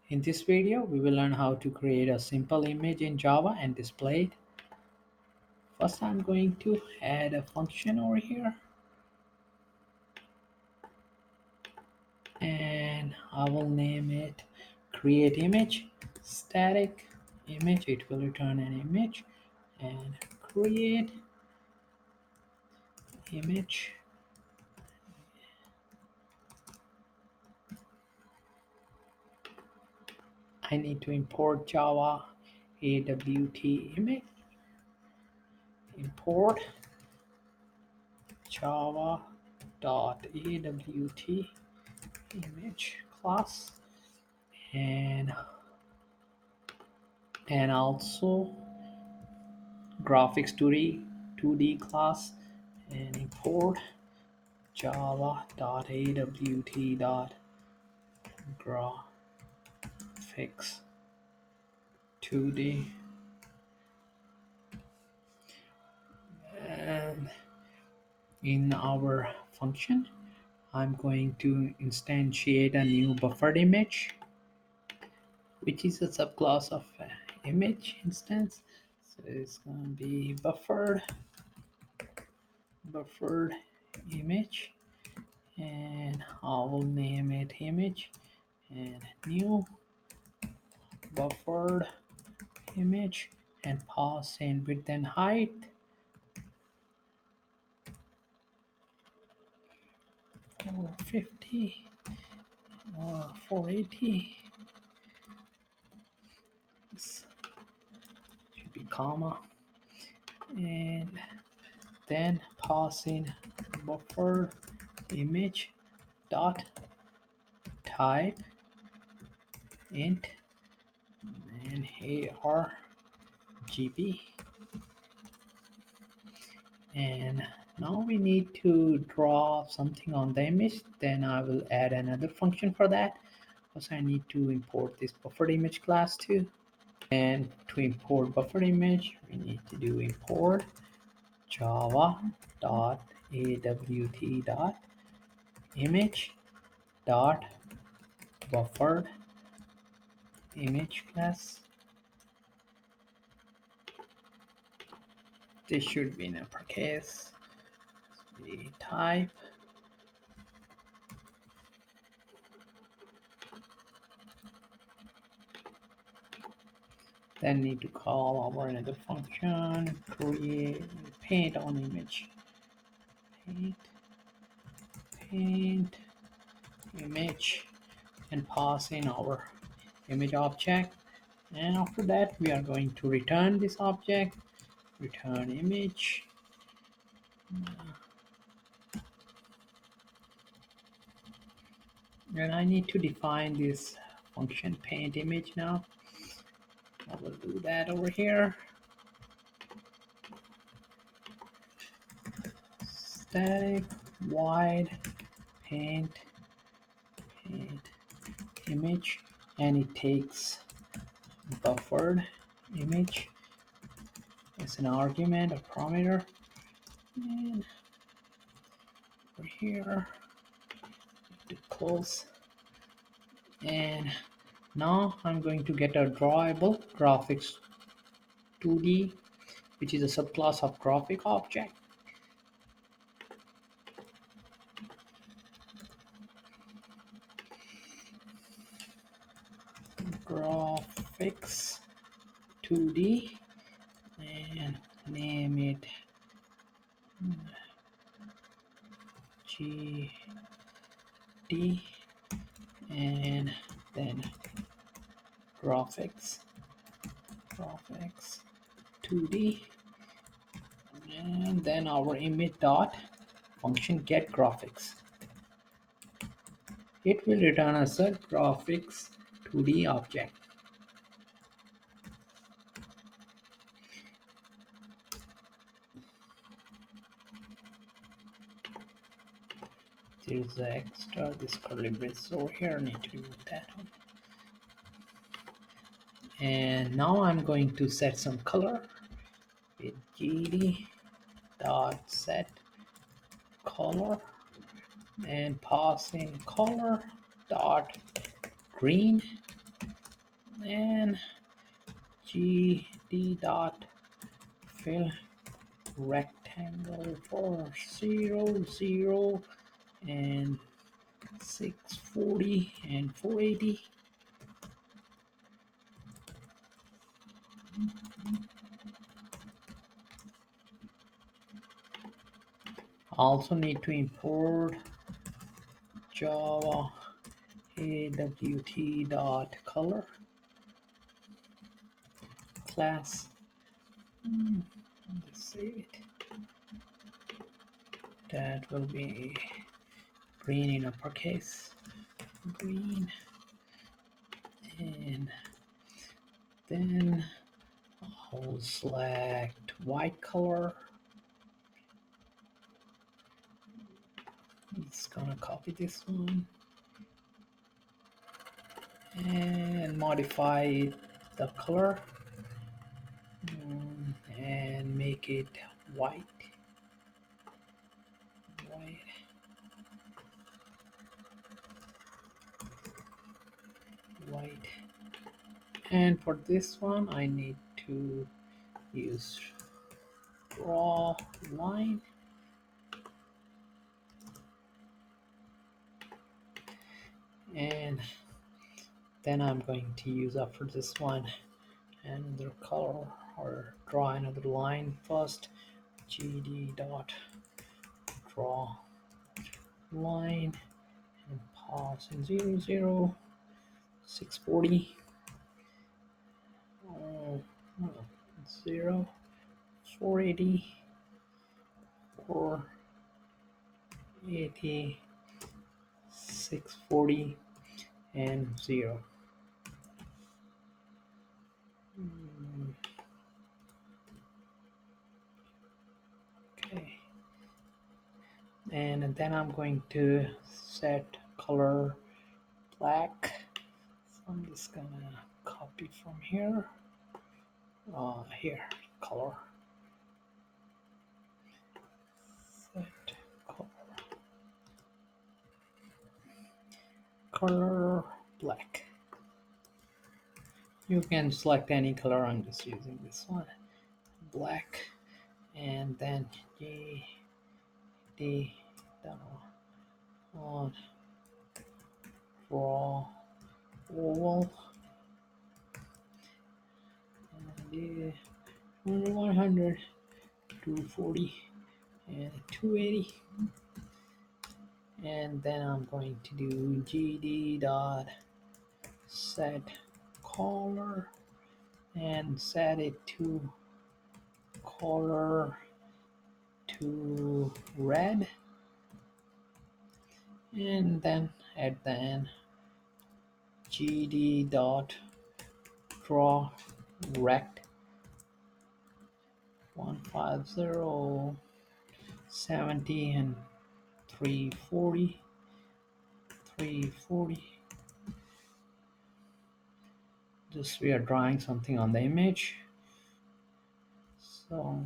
In this video, we will learn how to create a simple image in Java and display it. First, I'm going to add a function over here, and I will name it create image static image. It will return an image, and create image. I need to import Java AWT image. Import java.awt image class, and also graphics 2D class, and import java.awt.graphics 2D. And in our function, I'm going to instantiate a new buffered image, which is a subclass of image instance. So it's going to be buffered image, and I will name it image, and new buffered image, and pass in width and height. 450 or 480. This should be comma, and then pass in buffer image dot type int and argb. And now we need to draw something on the image. Then I will add another function for that, because I need to import this buffered image class too. And to import buffered image, we need to do import java.awt.image.buffered image class. This should be in uppercase. The type, then need to call our another function, create paint on image, paint image, and pass in our image object. And after that, we are going to return this object, return image. And I need to define this function paint image now. I will do that over here. Static void paint image, and it takes buffered image as an argument or parameter. And over here, to close. And now I'm going to get a drawable graphics 2D, which is a subclass of graphic object. Graphics 2D, and name it GD, and then graphics 2D, and then our image dot function get graphics. It will return us a graphics 2D object. There's the extra, this curly brace over here, I need to remove that one. And now I'm going to set some color with gd dot set color, and pass in color dot green, and gd dot fill rectangle for 0 0 and 640 and 480. Also need to import Java awt.color class. Let's save it. That will be green in uppercase, green, and then I'll select white color. It's gonna copy this one and modify the color and make it white. White. And for this one I need to use draw line, and then I'm going to use after this one another color or draw another line first. Gd dot draw line and pass in 0 0 640 0 480 480 640 and 0. Okay, and then I'm going to set color black. So I'm just gonna copy from here. Here, color. Set color black. You can select any color. I'm just using this one, black, and then D on draw oval and 100 240 and 280, and then I'm going to do gd dot set color and set it to color to red, and then at the end gd dot draw rect 150 70 and 340 340. Just we are drawing something on the image, so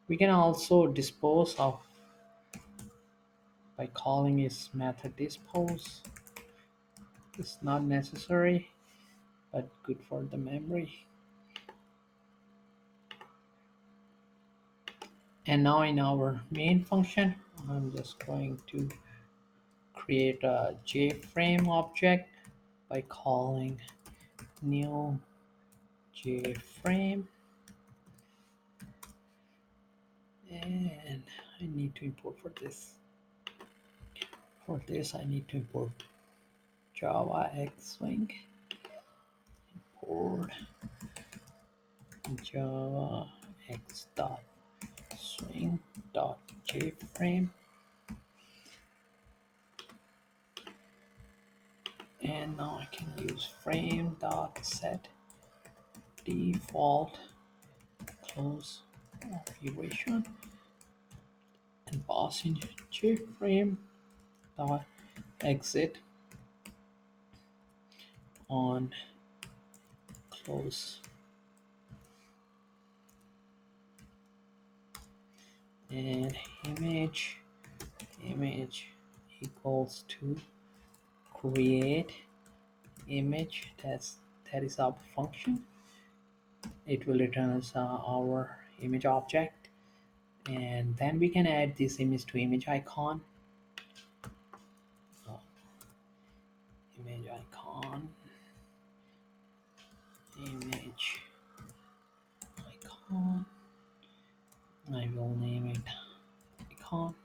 we can also dispose of by calling this method dispose. It's not necessary but good for the memory. And now in our main function I'm just going to create a JFrame object by calling new JFrame, and I need to import for this. For this I need to import Java X Swing, import Java X dot swing dot JFrame, and now I can use frame dot set default close configuration and pass in JFrame dot exit on close, and image equals to create image. that is our function. It will return us our image object, and then we can add this image to image icon. uh, Image icon, image icon. I will name it icon,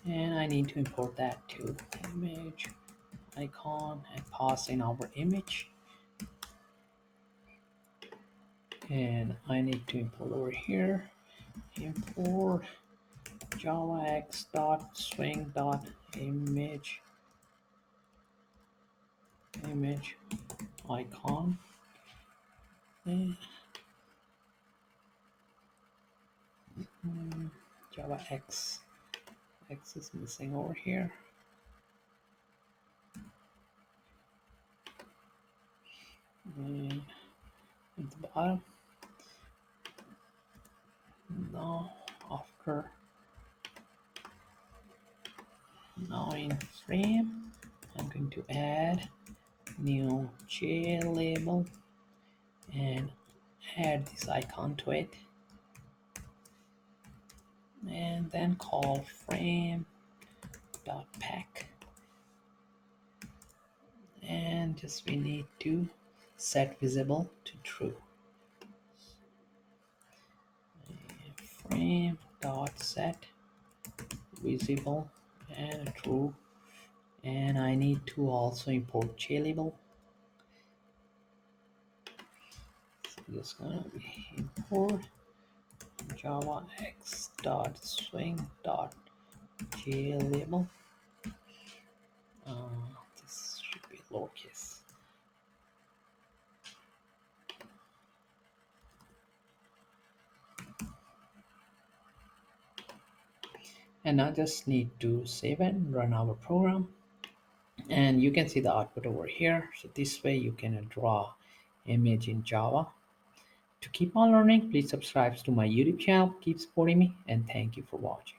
and I need to import that to image icon and pass in our image. And I need to import over here, import javax dot swing dot image icon. And java x is missing over here. And at the bottom, now after, now in frame, I'm going to add new j label and add this icon to it, and then call frame dot pack, and just we need to set visible to true. Frame dot set visible and true, and I need to also import JLabel. So just gonna be import java x dot swing dot JLabel. This should be lowercase. And I just need to save and run our program, and you can see the output over here. So this way you can draw image in Java. To keep on learning, please subscribe to my YouTube channel, keep supporting me, and thank you for watching.